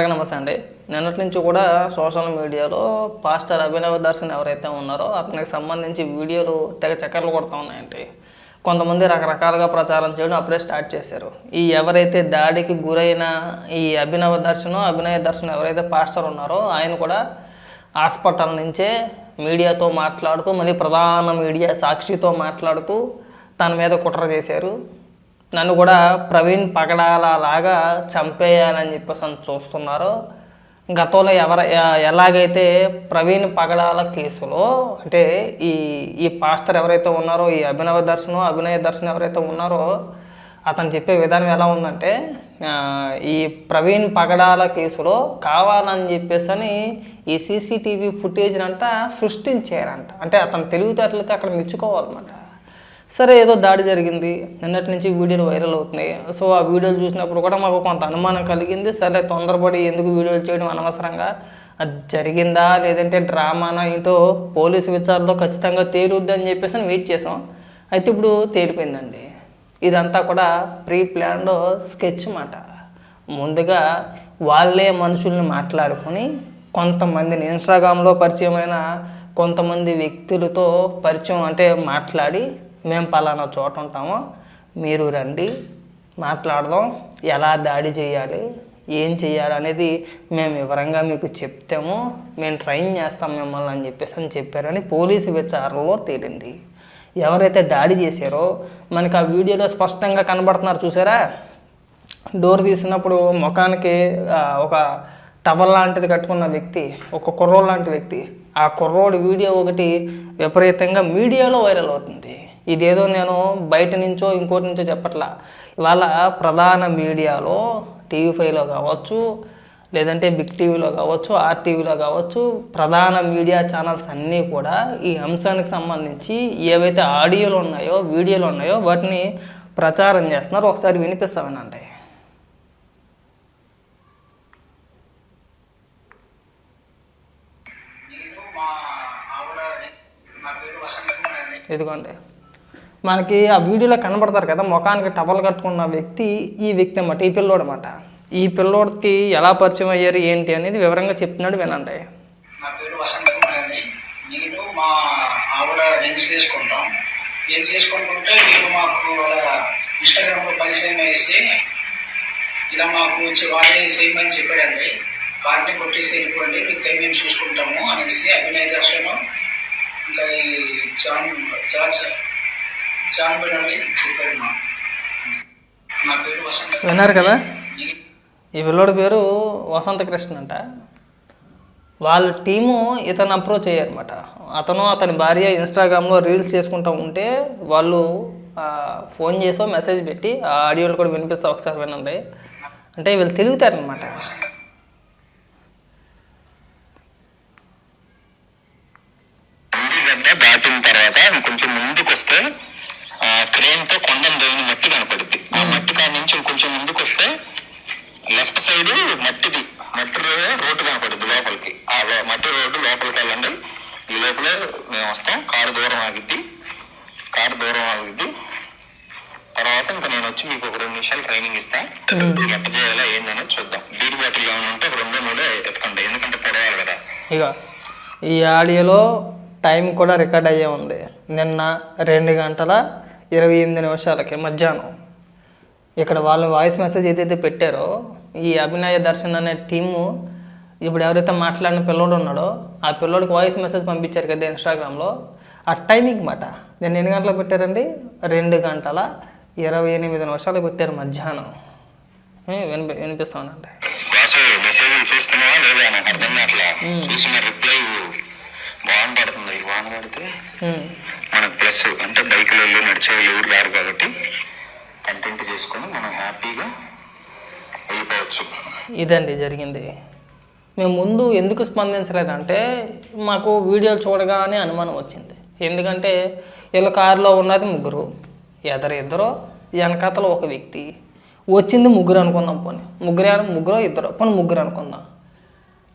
నమస్తే అండి. నిన్నటి నుంచి కూడా సోషల్ మీడియాలో పాస్టర్ అభినవ్ దర్శన్ ఎవరైతే ఉన్నారో అతనికి సంబంధించి వీడియోలు తెగ చక్కర్లు కొడుతూ ఉన్నాయండి. కొంతమంది రకరకాలుగా ప్రచారం చేయడం అప్పుడే స్టార్ట్ చేశారు. ఈ ఎవరైతే దాడికి గురైన ఈ అభినవ్ దర్శన్ ఎవరైతే పాస్టర్ ఉన్నారో ఆయన కూడా హాస్పిటల్ నుంచే మీడియాతో మాట్లాడుతూ మళ్ళీ ప్రధాన మీడియా సాక్షితో మాట్లాడుతూ తన మీద కుట్ర చేశారు. నన్ను కూడా ప్రవీణ్ పగడాల లాగా చంపేయాలని చెప్పేసి చూస్తున్నారు. గతంలో ఎలాగైతే ప్రవీణ్ పగడాల కేసులో అంటే ఈ పాస్టర్ ఎవరైతే ఉన్నారో ఈ అభినవ్ దర్శన్ ఎవరైతే ఉన్నారో అతను చెప్పే విధానం ఎలా ఉందంటే ఈ ప్రవీణ్ పగడాల కేసులో కావాలని చెప్పేసి ఈ సీసీటీవీ ఫుటేజ్ని అంట సృష్టించారంట. అంటే అతను తెలివితేటలకి అక్కడ మెచ్చుకోవాలన్నమాట. సరే ఏదో దాడి జరిగింది, నిన్నటి నుంచి వీడియోలు వైరల్ అవుతున్నాయి. సో ఆ వీడియోలు చూసినప్పుడు కూడా మాకు కొంత అనుమానం కలిగింది. సరే తొందరపడి ఎందుకు వీడియోలు చేయడం అనవసరంగా, అది జరిగిందా లేదంటే డ్రామానా ఏంటో పోలీసు విచారణలో ఖచ్చితంగా తేలుద్ది అని చెప్పేసి వెయిట్ చేసాం. అయితే ఇప్పుడు తేలిపోయిందండి. ఇదంతా కూడా ప్రీ ప్లాన్డ్ స్కెచ్ మాట. ముందుగా వాళ్ళే మనుషుల్ని మాట్లాడుకొని కొంతమందిని ఇన్స్టాగ్రామ్లో పరిచయమైన కొంతమంది వ్యక్తులతో పరిచయం అంటే మాట్లాడి మేము పలానా చోట ఉంటామో మీరు రండి మాట్లాడదాం, ఎలా దాడి చేయాలి ఏం చేయాలి అనేది మేము వివరంగా మీకు చెప్తాము, మేము ట్రైన్ చేస్తాం మిమ్మల్ని అని చెప్పారని పోలీసు విచారణలో తేలింది. ఎవరైతే దాడి చేశారో మనకి ఆ వీడియోలో స్పష్టంగా కనబడుతున్నారు చూసారా. డోర్ తీసినప్పుడు ముఖానికి ఒక టవల్ లాంటిది కట్టుకున్న వ్యక్తి, ఒక కుర్రోడు లాంటి వ్యక్తి, ఆ కుర్రోడు వీడియో ఒకటి విపరీతంగా మీడియాలో వైరల్ అవుతుంది. ఇదేదో నేను బయట నుంచో ఇంకోటి నుంచో చెప్పట్లా, ఇవాళ ప్రధాన మీడియాలో టీవీ5లో కావచ్చు, లేదంటే బిగ్ టీవీలో కావచ్చు, ఆర్టీవీలో కావచ్చు, ప్రధాన మీడియా ఛానల్స్ అన్నీ కూడా ఈ అంశానికి సంబంధించి ఏవైతే ఆడియోలు ఉన్నాయో వీడియోలు ఉన్నాయో వాటిని ప్రచారం చేస్తున్నారు. ఒకసారి వినిపిస్తామేనండి. ఇదిగోండి మనకి ఆ వీడియోలో కనబడతారు కదా, ముఖానికి టవల్ కట్టుకున్న వ్యక్తి ఈ వ్యక్తి అన్నమాట, ఈ పిల్లోడు అన్నమాట. ఈ పిల్లోడికి ఎలా పరిచయం అయ్యారు ఏంటి అనేది వివరంగా చెప్తున్నాడు, వినండి. నా పేరు వసంత కుమార్ అండి. నేను మా ఆవిడ రీల్స్ చేసుకుంటుంటే మీరు మాకు ఇన్స్టాగ్రామ్లో పరిచయం వేసి ఇలా మాకు వాళ్ళే చేయమని చెప్పారండి. కార్ని కొట్టేసి వెళ్ళిపోండి, మీకు మేము చూసుకుంటాము అనేసి అభినయ్ దర్శన్ ఇంకా ఈ జాన్ బిన్నని చెప్పారు. నా పేరు వసంత. విన్నారు కదా, ఈ పిల్లోడి పేరు వసంత కృష్ణ అంట. వాళ్ళ టీము ఇతను అప్రోచ్ అయ్యారన్నమాట. అతని భార్య ఇన్స్టాగ్రామ్లో రీల్స్ చేసుకుంటూ ఉంటే వాళ్ళు ఫోన్ చేసో మెసేజ్ పెట్టి ఆ ఆడియోలు కూడా వినిపిస్తా, ఒకసారి వినండి. అంటే వీళ్ళు తెలివితారనమాట. దాటిన తర్వాత ఇంకొంచెం ముందుకు వస్తే క్రేన్ తో కొండను దోయిన మట్టి కనపడుద్ది. ఆ మట్టి కాడ నుంచి ఇంకొంచెం ముందుకు వస్తే లెఫ్ట్ సైడ్ మట్టి రోడ్డు కనపడుద్ది లోపలికి. ఆ మట్టి రోడ్డు లోపలికి వెళ్ళండి. ఈ లోపల మేము వస్తాం. కారు దూరం ఆగిద్ది. తర్వాత ఇంకా నేను వచ్చి మీకు ఒక 2 నిమిషాలు ట్రైనింగ్ ఇస్తా. ఎట్ట చేయాలా ఏందని చూద్దాం. బీడి బాటిల్ ఏమైనా ఉంటే 2-3 ఎత్తుకండి, ఎందుకంటే పొడవాలి కదా. ఇక ఈ ఆడియోలో టైం కూడా రికార్డ్ అయ్యే ఉంది. నిన్న 2:28 మధ్యాహ్నం. ఇక్కడ వాళ్ళు వాయిస్ మెసేజ్ ఏదైతే పెట్టారో ఈ అభినయ దర్శన్ అనే టీము ఇప్పుడు ఎవరైతే మాట్లాడిన పిల్లోడు ఉన్నాడో ఆ పిల్లోడికి వాయిస్ మెసేజ్ పంపించారు కదా ఇన్స్టాగ్రామ్లో. ఆ టైమింగ్ మాట నేను ఎన్ని గంటలకు పెట్టారండి, 2:28 పెట్టారు మధ్యాహ్నం. వినిపిస్తానండి. బాగుంటుంది. వాన పడితే మనకు ప్లస్ అంటే బైక్లో వెళ్ళి నడిచే వాళ్ళు ఎవరు రారు కాబట్టి కంటెంట్ చేసుకొని మనం హ్యాపీగా వెళ్ళిపోవచ్చు. ఇదండి జరిగింది. మేము ముందు ఎందుకు స్పందించలేదంటే మాకు వీడియోలు చూడగానే అనుమానం వచ్చింది. ఎందుకంటే వీళ్ళ కారులో ఉన్నది 3, ఇద్దరు వెనకాతలో ఒక వ్యక్తి, వచ్చింది 3 అనుకుందాం. పోనీ ముగ్గురు అనుకుందాం.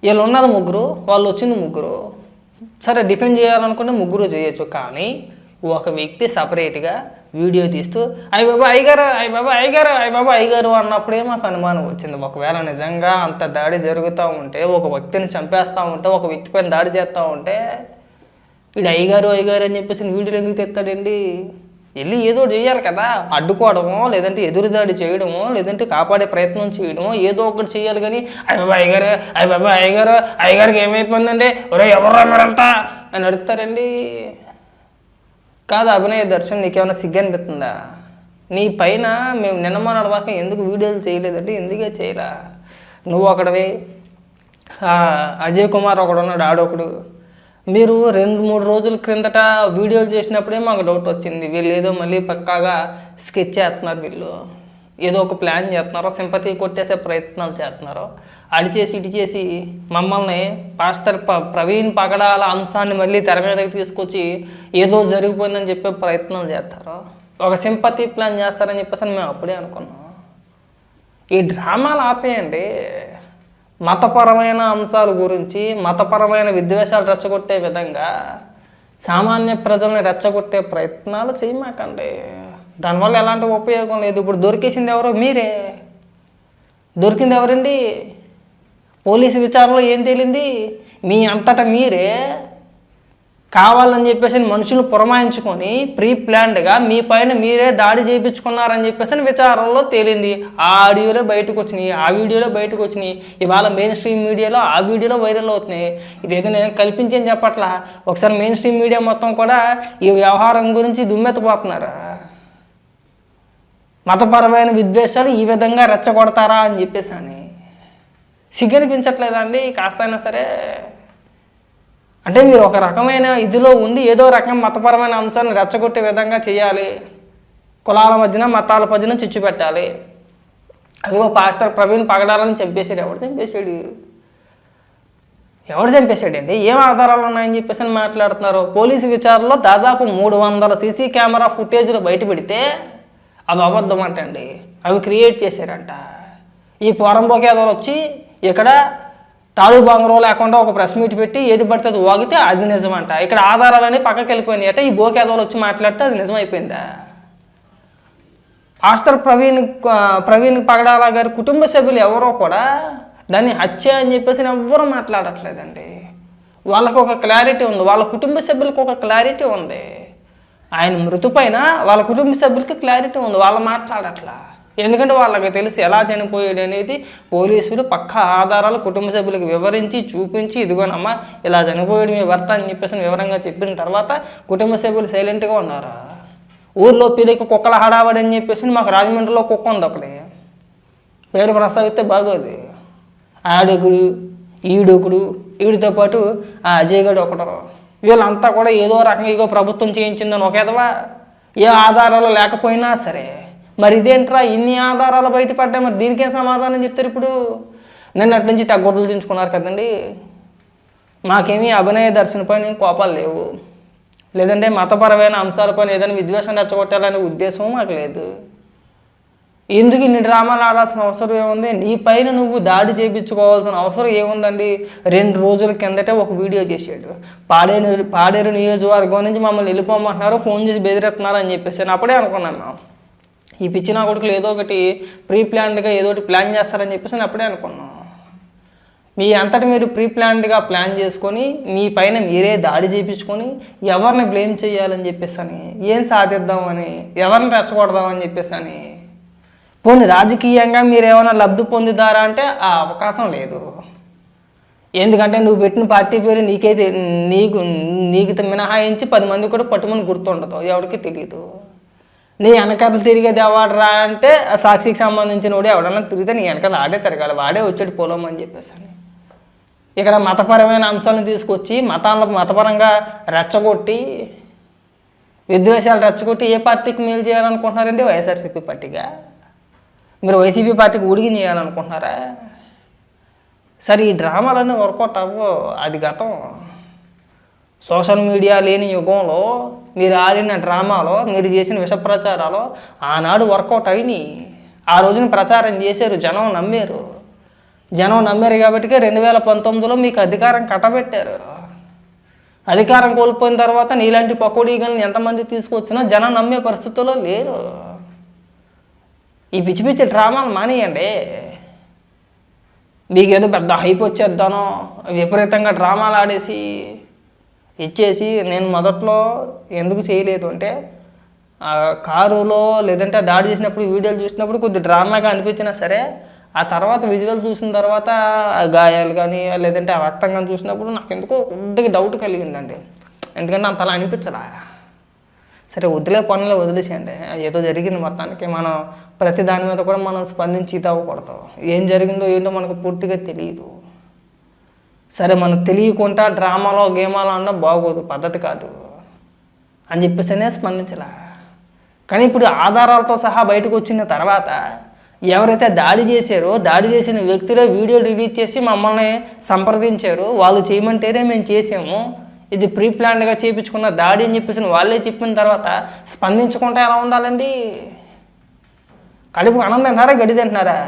వీళ్ళు ఉన్నది 3, వాళ్ళు వచ్చింది 3. సరే డిఫెండ్ చేయాలనుకుంటే 3 చేయొచ్చు, కానీ ఒక వ్యక్తి సపరేట్గా వీడియో తీస్తూ అయ్య బాబా అయ్యగారు అయ్య బాబా అయ్యగారు అయ్య బాబా అయ్యగారు అన్నప్పుడే మాకు అనుమానం వచ్చింది. ఒకవేళ నిజంగా అంత దాడి జరుగుతూ ఉంటే, ఒక వ్యక్తిని చంపేస్తూ ఉంటే, ఒక వ్యక్తి పైన దాడి చేస్తూ ఉంటే వీడు అయ్యగారు అయ్యగారు అని చెప్పేసి వీడియోలు ఎందుకు తెస్తాడండి? వెళ్ళి ఏదో చేయాలి కదా, అడ్డుకోవడమో లేదంటే ఎదురుదాడి చేయడమో లేదంటే కాపాడే ప్రయత్నం చేయడమో ఏదో ఒకటి చేయాలి. కానీ అయ్య బాబా అయ్యగారు అయ్య బాబా అయ్యగారు అయ్యగారికి ఏమైపోయిందండి, ఒరే ఎవర్రా మీరంతా అని అడుగుతారండి. కాదు అభినయ దర్శన్, నీకేమైనా సిగ్గు అనిపిస్తుందా? నీ పైన మేము నిన్నమన్నాడు దాకా ఎందుకు వీడియోలు చేయలేదంటే ఎందుకే చేయలే? నువ్వు ఒకడివి, అజయ్ కుమార్ ఒకడు ఉన్నాడు, ఆడొకడు. మీరు 2-3 రోజుల క్రిందట వీడియోలు చేసినప్పుడే మాకు డౌట్ వచ్చింది, వీళ్ళు ఏదో మళ్ళీ పక్కాగా స్కెచ్ చేస్తున్నారు, వీళ్ళు ఏదో ఒక ప్లాన్ చేస్తున్నారో, సింపతి కొట్టేసే ప్రయత్నాలు చేస్తున్నారో, అడి చేసి ఇటు చేసి మమ్మల్ని పాస్టర్ ప్రవీణ్ పగడాల అంశాన్ని మళ్ళీ తెర మీదకి తీసుకొచ్చి ఏదో జరిగిపోయిందని చెప్పే ప్రయత్నాలు చేస్తారు, ఒక సింపతి ప్లాన్ చేస్తారని చెప్పేసి మేము అప్పుడే అనుకున్నాం. ఈ డ్రామాలు ఆపేయండి. మతపరమైన అంశాల గురించి, మతపరమైన విద్వేషాలు రెచ్చగొట్టే విధంగా సామాన్య ప్రజల్ని రెచ్చగొట్టే ప్రయత్నాలు చేయమాకండి. దానివల్ల ఎలాంటి ఉపయోగం లేదు. ఇప్పుడు దొరికేసింది ఎవరో మీరే. దొరికింది ఎవరండి? పోలీసు విచారణలో ఏం తేలింది? మీ అంతటా మీరే కావాలని చెప్పేసి మనుషులు పురమాయించుకొని ప్రీ ప్లాన్డ్గా మీ పైన మీరే దాడి చేయించుకున్నారని చెప్పేసి విచారణలో తేలింది. ఆ ఆడియోలో బయటకు వచ్చినాయి, ఆ వీడియోలో బయటకు వచ్చినాయి. ఇవాళ మెయిన్ స్ట్రీమ్ మీడియాలో ఆ వీడియోలో వైరల్ అవుతున్నాయి. ఇదేదో నేను కల్పించని చెప్పట్లా. ఒకసారి మెయిన్ స్ట్రీమ్ మీడియా మొత్తం కూడా ఈ వ్యవహారం గురించి దుమ్మెత్తపోతున్నారు. మతపరమైన విద్వేషాలు ఈ విధంగా రెచ్చగొడతారా అని చెప్పేసి అని సిగ్గనిపించట్లేదా అండి కాస్త అయినా సరే? అంటే మీరు ఒక రకమైన ఇదిలో ఉండి ఏదో రకం మతపరమైన అంశాలను రెచ్చగొట్టే విధంగా చేయాలి, కులాల మధ్యన మతాల మధ్యన చిచ్చు పెట్టాలి. అదిగో పాస్టర్ ప్రవీణ్ పగడాలని చంపేశాడు. ఎవడు చంపేశాడు? ఎవడు చంపేశాడండి? ఏం ఆధారాలు ఉన్నాయని చెప్పేసి అని మాట్లాడుతున్నారు. పోలీసు విచారణలో దాదాపు 300 సీసీ కెమెరా ఫుటేజ్లు బయట పెడితే అవి అబద్ధం అంటండి, అవి క్రియేట్ చేశారంట. ఈ పోరంబోకేదోలు వచ్చి ఇక్కడ తాడు బంగరం లేకుండా ఒక ప్రెస్ మీట్ పెట్టి ఏది పడితే అది వాగితే అది నిజమంట. ఇక్కడ ఆధారాలన్నీ పక్కకి వెళ్ళిపోయినాయి అంటే ఈ బోకేదోలు వచ్చి మాట్లాడితే అది నిజమైపోయిందా? పాస్టర్ ప్రవీణ్ పగడాల గారి కుటుంబ సభ్యులు ఎవరో కూడా దాన్ని హత్య అని చెప్పేసి ఎవ్వరూ మాట్లాడట్లేదండి. వాళ్ళకు ఒక క్లారిటీ ఉంది, వాళ్ళ కుటుంబ సభ్యులకు ఒక క్లారిటీ ఉంది. ఆయన మృతి పైన వాళ్ళ కుటుంబ సభ్యులకి క్లారిటీ ఉంది, వాళ్ళు మాట్లాడట్లా. ఎందుకంటే వాళ్ళకి తెలిసి ఎలా చనిపోయాడు అనేది పోలీసులు పక్కా ఆధారాలు కుటుంబ సభ్యులకు వివరించి చూపించి ఇదిగోనమ్మా ఇలా చనిపోయాడు మీ భర్త అని చెప్పేసి వివరంగా చెప్పిన తర్వాత కుటుంబ సభ్యులు సైలెంట్గా ఉన్నారు. ఊర్లో పిల్లకి కుక్కల హడావడి అని చెప్పేసి మాకు రాజమండ్రిలో కుక్క ఉంది, ఒకటి పేరు ప్రసవిస్తే బాగోదు. ఆడొకుడు ఈడొకుడు, వీడితో పాటు ఆ అజయ్ గడు ఒకడు, వీళ్ళంతా కూడా ఏదో రకంగా ఇగో ప్రభుత్వం చేయించిందని ఒక ఎదవా ఏ ఆధారాలు లేకపోయినా సరే. మరి ఇదేంట్రా ఇన్ని ఆధారాలు బయటపడ్డా, మరి దీనికేం సమాధానం చెప్తారు? ఇప్పుడు నిన్నటి నుంచి తగ్గొడ్లు దించుకున్నారు కదండి. మాకేమీ అభినయ దర్శన పైన కోపాలు లేవు, లేదంటే మతపరమైన అంశాలపైన ఏదైనా విద్వేషం రెచ్చగొట్టాలనే ఉద్దేశం మాకు లేదు. ఎందుకు ఇన్ని డ్రామాలు ఆడాల్సిన అవసరం ఏముంది? నీ పైన నువ్వు దాడి చేయించుకోవాల్సిన అవసరం ఏముందండి? 2 రోజుల కిందటే ఒక వీడియో చేసాడు, పాడేరు నియోజకవర్గం నుంచి మమ్మల్ని వెళ్ళిపోమంటున్నారు, ఫోన్ చేసి బెదిరిస్తున్నారు అని చెప్పేసి. అప్పుడే అనుకున్నాం మేము ఈ పిచ్చిన కొడుకులు ఏదో ఒకటి ప్రీ ప్లాన్డ్గా ఏదో ఒకటి ప్లాన్ చేస్తారని చెప్పేసి అప్పుడే అనుకున్నాం. మీ అంతటి మీరు ప్రీ ప్లాన్డ్గా ప్లాన్ చేసుకొని మీ పైన మీరే దాడి చేయించుకొని ఎవరిని బ్లేమ్ చేయాలని చెప్పేసి అని, ఏం సాధిద్దామని, ఎవరిని రెచ్చగొడదామని చెప్పేసి అని. పోనీ రాజకీయంగా మీరు ఏమైనా లబ్ధి పొందుతారా అంటే ఆ అవకాశం లేదు. ఎందుకంటే నువ్వు పెట్టిన పార్టీ పేరు నీకు మినహాయించి 10 మంది కూడా పట్టుమని గుర్తుండదు, ఎవరికి తెలియదు. నీ వెనకాల తిరిగేది ఎవడరా అంటే సాక్షికి సంబంధించిన వాడు ఎవడన్నా తిరిగితే నీ వెనకాల ఆడే తిరగాలి, వాడే వచ్చాడు పొలం అని చెప్పేసి అని. ఇక్కడ మతపరమైన అంశాలను తీసుకొచ్చి మతపరంగా రెచ్చగొట్టి విద్వేషాలు రెచ్చగొట్టి ఏ పార్టీకి మేలు చేయాలనుకుంటున్నారండి? వైఎస్ఆర్సీపీ పార్టీగా? మీరు వైసీపీ పార్టీకి ఉడిగి చేయాలనుకుంటున్నారా? సరే ఈ డ్రామాలన్నీ వర్కౌట్ అవ్వవు, అది గతం. సోషల్ మీడియా లేని యుగంలో మీరు ఆడిన డ్రామాలో మీరు చేసిన విష ప్రచారాలు ఆనాడు వర్కౌట్ అయినాయి. ఆ రోజున ప్రచారం చేశారు, జనం నమ్మారు కాబట్టి 2019లో మీకు అధికారం కట్టబెట్టారు. అధికారం కోల్పోయిన తర్వాత నీలాంటి పకోడీగల్ని ఎంతమంది తీసుకొచ్చినా జనం నమ్మే పరిస్థితుల్లో లేరు. ఈ పిచ్చి పిచ్చి డ్రామాలు మానేయండి. మీకేదో పెద్ద హైప్ వచ్చేద్దానో విపరీతంగా డ్రామాలు ఆడేసి ఇచ్చేసి, నేను మొదట్లో ఎందుకు చేయలేదు అంటే కారులో లేదంటే దాడి చేసినప్పుడు వీడియోలు చూసినప్పుడు కొద్ది డ్రామాగా అనిపించినా సరే, ఆ తర్వాత విజువల్ చూసిన తర్వాత గాయాలు కానీ లేదంటే ఆ రక్తం కానీ చూసినప్పుడు నాకు ఎందుకో కొద్దిగా డౌట్ కలిగిందండి. ఎందుకంటే అంతలా అనిపించరా. సరే వదిలే పనులు వదిలేసేయండి, ఏదో జరిగింది మొత్తానికి. మనం ప్రతి దాని మీద కూడా మనం స్పందించి ఇవ్వకూడదు. ఏం జరిగిందో ఏంటో మనకు పూర్తిగా తెలియదు. సరే మనకు తెలియకుండా డ్రామాలో గేమాలో అన్నా బాగోదు, పద్ధతి కాదు అని చెప్పేసినే స్పందించలా. కానీ ఇప్పుడు ఆధారాలతో సహా బయటకు వచ్చిన తర్వాత ఎవరైతే దాడి చేశారో దాడి చేసిన వ్యక్తులే వీడియో రిలీజ్ చేసి మమ్మల్ని సంప్రదించారు, వాళ్ళు చేయమంటేనే మేము చేసాము, ఇది ప్రీ ప్లాన్డ్గా చేయించుకున్న దాడి అని చెప్పేసి వాళ్ళే చెప్పిన తర్వాత స్పందించకుండా ఎలా ఉండాలండి? కడుపు అన్నం తింటున్నారా గడి తింటున్నారా?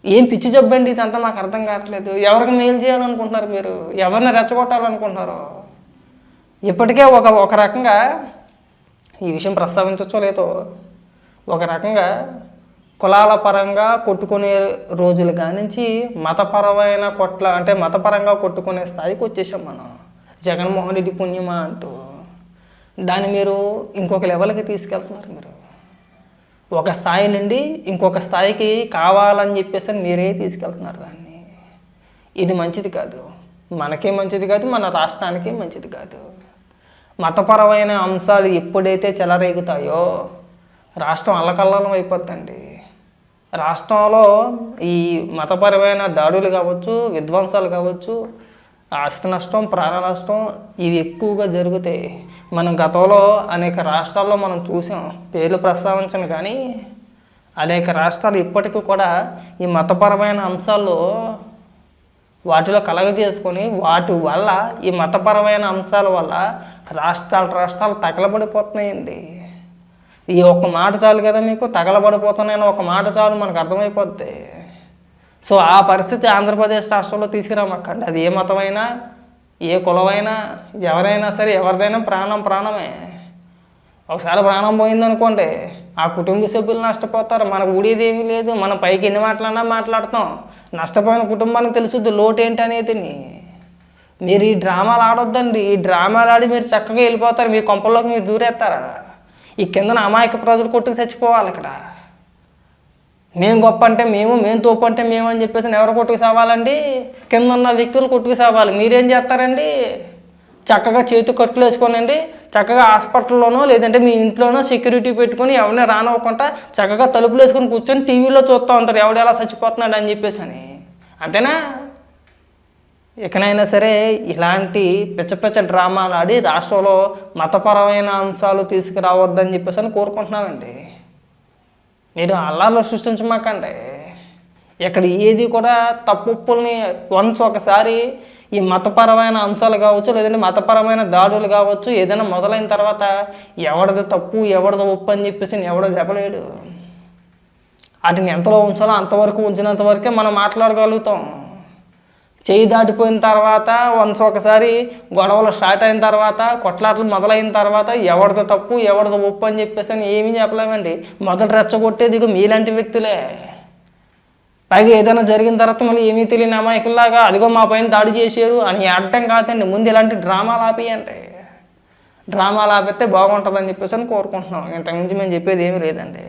ఏం పిచ్చి జబ్బండి ఇదంతా నాకు అర్థం కావట్లేదు. ఎవరికి మేలు చేయాలనుకుంటున్నారు మీరు? ఎవరిని రెచ్చగొట్టాలనుకుంటున్నారు? ఇప్పటికే ఒక రకంగా ఈ విషయం ప్రస్తావించవచ్చో లేదో, ఒక రకంగా కులాల పరంగా కొట్టుకునే రోజులు కానించి మతపరంగా కొట్టుకునే స్థాయికి వచ్చేసాం మనం. జగన్మోహన్ రెడ్డి పుణ్యమా అంటూ దాన్ని మీరు ఇంకొక లెవెల్కి తీసుకెళ్తున్నారు. మీరు ఒక స్థాయి నుండి ఇంకొక స్థాయికి కావాలని చెప్పేసి మీరే తీసుకెళ్తున్నారు దాన్ని. ఇది మంచిది కాదు, మనకే మంచిది కాదు, మన రాష్ట్రానికి మంచిది కాదు. మతపరమైన అంశాలు ఎప్పుడైతే చెలరేగుతాయో రాష్ట్రం అల్లకల్లోలం అయిపోద్దండి. రాష్ట్రంలో ఈ మతపరమైన దాడులు కావచ్చు, విధ్వంసాలు కావచ్చు, ఆస్తి నష్టం, ప్రాణ నష్టం ఇవి ఎక్కువగా జరుగుతాయి. మనం గతంలో అనేక రాష్ట్రాల్లో మనం చూసాం, పేర్లు ప్రస్తావించను కానీ అనేక రాష్ట్రాలు ఇప్పటికీ కూడా ఈ మతపరమైన అంశాల్లో వాటిలో కలగజేసుకొని వాటి వల్ల ఈ మతపరమైన అంశాల వల్ల రాష్ట్రాలు తగలబడిపోతున్నాయండి. ఈ ఒక్క మాట చాలు కదా మీకు, తగలబడిపోతున్నాయని ఒక మాట చాలు మనకు అర్థమైపోద్ది. సో ఆ పరిస్థితి ఆంధ్రప్రదేశ్ రాష్ట్రంలో తీసుకురామక్కండి. అది ఏ మతమైనా ఏ కులమైనా ఎవరైనా సరే, ఎవరిదైనా ప్రాణమే. ఒకసారి ప్రాణం పోయిందనుకోండి ఆ కుటుంబ సభ్యులు నష్టపోతారు. మనకు ఊడేది ఏమీ లేదు. మనం పైకి ఎన్ని మాట్లాడినా మాట్లాడతాం, నష్టపోయిన కుటుంబానికి తెలుసుద్ది లోటు ఏంటి అనేది. మీరు ఈ డ్రామాలు ఆడొద్దండి. ఈ డ్రామాలు ఆడి మీరు చక్కగా వెళ్ళిపోతారు, మీ కొంపల్లోకి మీరు దూరేస్తారా? ఈ కిందన అమాయక ప్రజలు కొట్టుకు చచ్చిపోవాలి. ఇక్కడ మేము గొప్ప అంటే మేము తోపు అంటే మేము అని చెప్పేసి ఎవరు కొట్టుకు సావాలండి? కింద ఉన్న వ్యక్తులు కొట్టుకు సావాలి. మీరేం చేస్తారండి? చక్కగా చేతి కట్టులు వేసుకోనండి, చక్కగా హాస్పిటల్లోనో లేదంటే మీ ఇంట్లోనో సెక్యూరిటీ పెట్టుకొని ఎవరిని రానివ్వకుండా చక్కగా తలుపులు వేసుకొని కూర్చొని టీవీలో చూస్తూ ఉంటారు ఎవడు ఎలా చచ్చిపోతున్నాడు అని చెప్పేసి అని. అంతేనా? ఇకనైనా సరే ఇలాంటి పిచ్చ డ్రామాలు ఆడి రాష్ట్రంలో మతపరమైన అంశాలు తీసుకురావద్దని చెప్పేసి అని కోరుకుంటున్నామండి. మీరు అల్లాలో సృష్టించమాకండి. ఇక్కడ ఏది కూడా తప్పుల్ని ఒకసారి ఈ మతపరమైన అంశాలు కావచ్చు లేదంటే మతపరమైన దాడులు కావచ్చు ఏదైనా మొదలైన తర్వాత ఎవరిది తప్పు ఎవరిది ఒప్పు అని చెప్పేసి ఎవడో చెప్పలేడు. వాటిని ఎంతలో ఉంచాలో అంతవరకు ఉంచినంత వరకే మనం మాట్లాడగలుగుతాం. చేయి దాటిపోయిన తర్వాత ఒకసారి గొడవలు స్టార్ట్ అయిన తర్వాత కొట్లాటలు మొదలైన తర్వాత ఎవరిది తప్పు ఎవరిది ఒప్పు అని చెప్పేసి అని ఏమీ చెప్పలేమండి. మొదలు రెచ్చగొట్టేది మీలాంటి వ్యక్తులే. పైగా ఏదైనా జరిగిన తర్వాత మళ్ళీ ఏమీ తెలియని అమాయకుల్లాగా అదిగో మా పైన దాడి చేశారు అని అడ్డం కాదండి. ముందు ఇలాంటి డ్రామాలు ఆపేయండి. డ్రామాలు ఆపితే బాగుంటుందని చెప్పేసి అని కోరుకుంటున్నాం. ఇంతకుమించి మేము చెప్పేది ఏమీ లేదండి.